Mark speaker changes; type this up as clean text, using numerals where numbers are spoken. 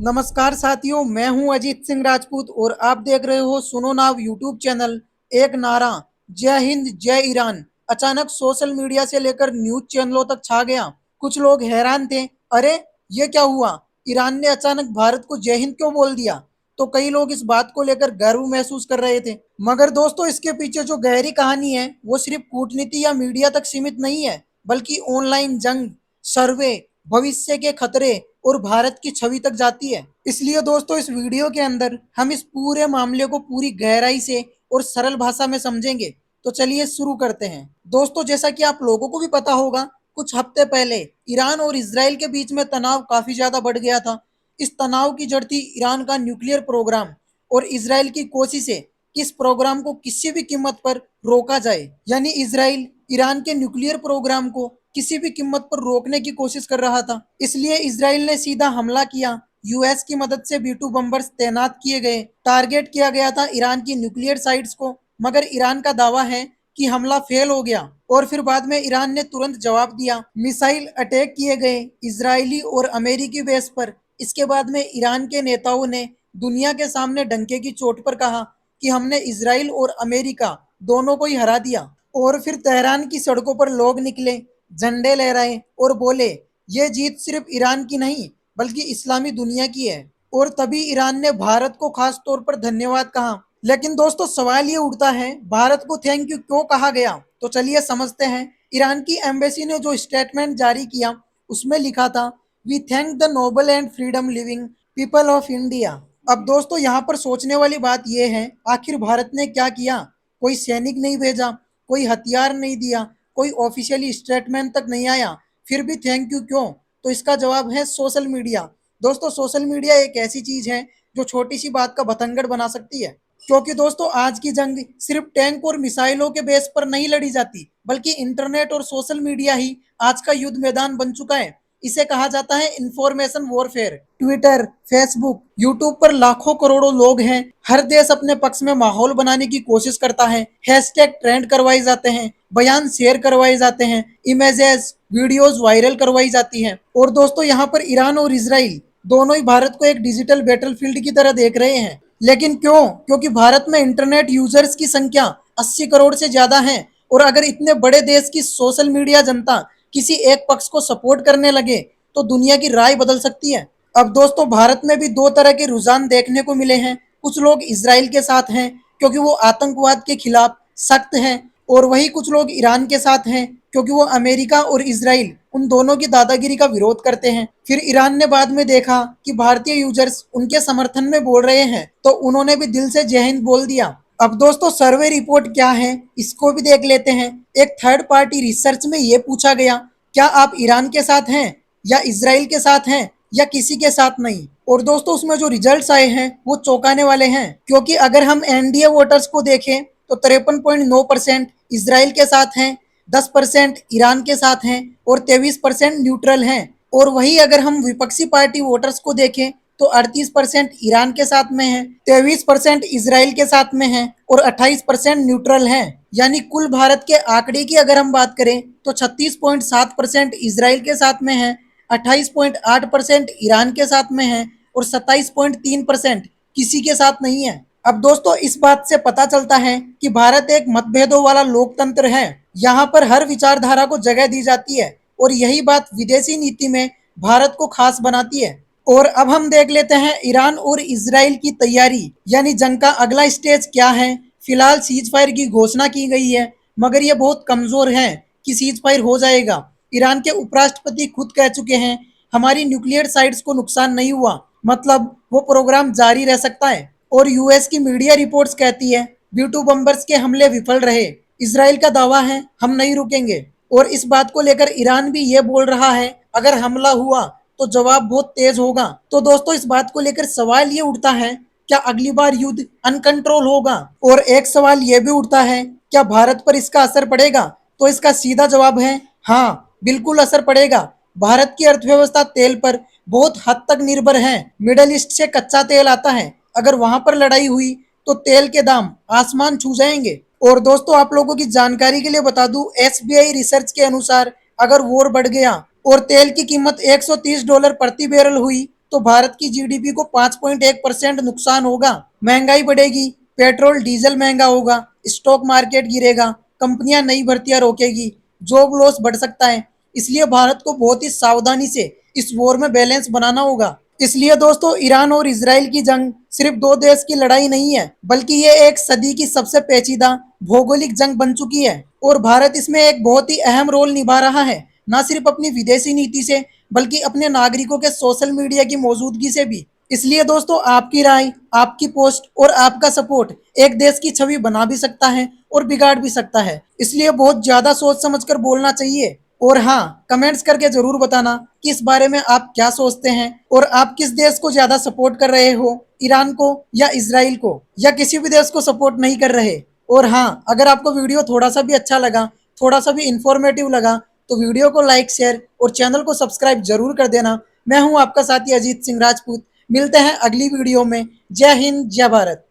Speaker 1: नमस्कार साथियों, मैं हूं अजीत सिंह राजपूत और आप देख रहे हो सुनो नाव यूट्यूब चैनल। एक नारा, जय हिंद जय ईरान, अचानक सोशल मीडिया से लेकर न्यूज चैनलों तक छा गया। कुछ लोग हैरान थे, अरे ये क्या हुआ, ईरान ने अचानक भारत को जय हिंद क्यों बोल दिया। तो कई लोग इस बात को लेकर गर्व महसूस कर रहे थे, मगर दोस्तों इसके पीछे जो गहरी कहानी है वो सिर्फ कूटनीति या मीडिया तक सीमित नहीं है, बल्कि ऑनलाइन जंग, सर्वे, भविष्य के खतरे और भारत की छवि तक जाती है। इसलिए दोस्तों इस वीडियो के अंदर हम इस पूरे मामले को पूरी गहराई से और सरल भाषा में समझेंगे। तो चलिए शुरू करते हैं। दोस्तों जैसा कि आप लोगों को भी पता होगा, कुछ हफ्ते पहले ईरान और इसराइल के बीच में तनाव काफी ज्यादा बढ़ गया था। इस तनाव की जड़ थी ईरान का न्यूक्लियर प्रोग्राम और इसराइल की कोशिशें कि इस प्रोग्राम को किसी भी कीमत पर रोका जाए। यानी इसराइल ईरान के न्यूक्लियर प्रोग्राम को किसी भी कीमत पर रोकने की कोशिश कर रहा था। इसलिए इसराइल ने सीधा हमला किया। यूएस की मदद से बी 2 बम्बर्स तैनात किए गए। टारगेट किया गया था ईरान की न्यूक्लियर साइट्स को, मगर ईरान का दावा है कि हमला फेल हो गया और फिर बाद में ईरान ने तुरंत जवाब दिया। मिसाइल अटैक किए गए इजरायली और अमेरिकी बेस पर। इसके बाद में ईरान के नेताओं ने दुनिया के सामने डंके की चोट पर कहा कि हमने इसराइल और अमेरिका दोनों को ही हरा दिया। और फिर तेहरान की सड़कों पर लोग निकले, झंडे लहराए और बोले ये जीत सिर्फ ईरान की नहीं बल्कि इस्लामी दुनिया की है। और तभी ईरान ने भारत को खास तौर पर धन्यवाद कहा। लेकिन दोस्तों सवाल ये उठता है, भारत को थैंक यू क्यों कहा गया। तो चलिए समझते हैं। ईरान की एम्बेसी ने जो स्टेटमेंट जारी किया उसमें लिखा था, we thank the noble and freedom living people of India. अब दोस्तों यहाँ पर सोचने वाली बात यह है, आखिर भारत ने क्या किया। कोई सैनिक नहीं भेजा, कोई हथियार नहीं दिया, कोई ऑफिशियली स्टेटमेंट तक नहीं आया, फिर भी थैंक यू क्यों। तो इसका जवाब है सोशल मीडिया। दोस्तों सोशल मीडिया एक ऐसी चीज है जो छोटी सी बात का बतंगड़ बना सकती है। क्योंकि दोस्तों आज की जंग सिर्फ टैंक और मिसाइलों के बेस पर नहीं लड़ी जाती, बल्कि इंटरनेट और सोशल मीडिया ही आज का युद्ध मैदान बन चुका है। इसे कहा जाता है information warfare. Twitter, Facebook, YouTube पर लाखों करोड़ों लोग हैं। हर देश अपने पक्ष में माहौल बनाने की कोशिश करता है। हैशटैग ट्रेंड करवाए जाते हैं, बयान शेयर करवाए जाते हैं, इमेजेस, वीडियोस वायरल करवाई जाती हैं। और दोस्तों यहाँ पर ईरान और इसराइल दोनों ही भारत को एक डिजिटल बैटलफील्ड की तरह देख रहे हैं। लेकिन क्यों? क्योंकि भारत में इंटरनेट यूजर्स की संख्या 80 करोड़ से ज्यादा है। और अगर इतने बड़े देश की सोशल मीडिया जनता किसी एक पक्ष को सपोर्ट करने लगे तो दुनिया की राय बदल सकती है। अब दोस्तों भारत में भी दो तरह के रुझान देखने को मिले हैं। कुछ लोग इसराइल के साथ हैं क्योंकि वो आतंकवाद के खिलाफ सख्त हैं, और वही कुछ लोग ईरान के साथ हैं क्योंकि वो अमेरिका और इसराइल उन दोनों की दादागिरी का विरोध करते हैं। फिर ईरान ने बाद में देखा कि भारतीय यूजर्स उनके समर्थन में बोल रहे हैं तो उन्होंने भी दिल से जय हिंद बोल दिया। अब दोस्तों सर्वे रिपोर्ट क्या है इसको भी देख लेते हैं। एक थर्ड पार्टी रिसर्च में ये पूछा गया, क्या आप ईरान के साथ हैं या इसराइल के साथ हैं या किसी के साथ नहीं। और दोस्तों उसमें जो रिजल्ट्स आए हैं वो चौंकाने वाले हैं, क्योंकि अगर हम एनडीए वोटर्स को देखें तो 53.9% इसराइल के साथ हैं, 10% ईरान के साथ हैं और 23% न्यूट्रल हैं। और वही अगर हम विपक्षी पार्टी वोटर्स को देखें तो 38% ईरान के साथ में है, 23% इसराइल के साथ में है और 28% न्यूट्रल हैं। यानी कुल भारत के आंकड़े की अगर हम बात करें तो 36.7% इसराइल के साथ में है, 28.8% ईरान के साथ में है और 27.3% किसी के साथ नहीं है। अब दोस्तों इस बात से पता चलता है कि भारत एक मतभेदों वाला लोकतंत्र है। यहाँ पर हर विचारधारा को जगह दी जाती है और यही बात विदेशी नीति में भारत को खास बनाती है। और अब हम देख लेते हैं ईरान और इसराइल की तैयारी, यानी जंग का अगला स्टेज क्या है। फिलहाल सीज फायर की घोषणा की गई है, मगर यह बहुत कमजोर है कि सीज फायर हो जाएगा। ईरान के उपराष्ट्रपति खुद कह चुके हैं हमारी न्यूक्लियर साइट्स को नुकसान नहीं हुआ, मतलब वो प्रोग्राम जारी रह सकता है। और यूएस की मीडिया रिपोर्ट्स कहती है बी 2 बम्बर्स के हमले विफल रहे। इसराइल का दावा है हम नहीं रुकेंगे। और इस बात को लेकर ईरान भी ये बोल रहा है अगर हमला हुआ तो जवाब बहुत तेज होगा। तो दोस्तों इस बात को लेकर सवाल ये उठता है, क्या अगली बार युद्ध अनकंट्रोल होगा। और एक सवाल ये भी उठता है, क्या भारत पर इसका असर पड़ेगा। तो इसका सीधा जवाब है हाँ, बिल्कुल असर पड़ेगा। भारत की अर्थव्यवस्था तेल पर बहुत हद तक निर्भर है। मिडल ईस्ट से कच्चा तेल आता है, अगर वहां पर लड़ाई हुई तो तेल के दाम आसमान छू जाएंगे। और दोस्तों आप लोगों की जानकारी के लिए बता दूं, एसबीआई रिसर्च के अनुसार अगर वॉर बढ़ गया और तेल की कीमत $130 प्रति बैरल हुई तो भारत की जीडीपी को 5.1% नुकसान होगा। महंगाई बढ़ेगी, पेट्रोल डीजल महंगा होगा, स्टॉक मार्केट गिरेगा, कंपनियां नई भर्तियां रोकेगी, जॉब लॉस बढ़ सकता है। इसलिए भारत को बहुत ही सावधानी से इस वॉर में बैलेंस बनाना होगा। इसलिए दोस्तों, ईरान और इसराइल की जंग सिर्फ दो देश की लड़ाई नहीं है, बल्कि ये एक सदी की सबसे पेचीदा भौगोलिक जंग बन चुकी है और भारत इसमें एक बहुत ही अहम रोल निभा रहा है, न सिर्फ अपनी विदेशी नीति से, बल्कि अपने नागरिकों के सोशल मीडिया की मौजूदगी से भी। इसलिए दोस्तों, आपकी राय, आपकी पोस्ट और आपका सपोर्ट एक देश की छवि बना भी सकता है और बिगाड़ भी सकता है। इसलिए बहुत ज्यादा सोच समझकर बोलना चाहिए। और हाँ, कमेंट्स करके जरूर बताना कि इस बारे में आप क्या सोचते हैं और आप किस देश को ज्यादा सपोर्ट कर रहे हो, ईरान को या इसराइल को, या किसी भी देश को सपोर्ट नहीं कर रहे। और हाँ, अगर आपको वीडियो थोड़ा सा भी अच्छा लगा, थोड़ा सा भी इंफॉर्मेटिव लगा, तो वीडियो को लाइक, शेयर और चैनल को सब्सक्राइब जरूर कर देना। मैं हूं आपका साथी अजीत सिंह राजपूत। मिलते हैं अगली वीडियो में। जय हिंद, जय भारत।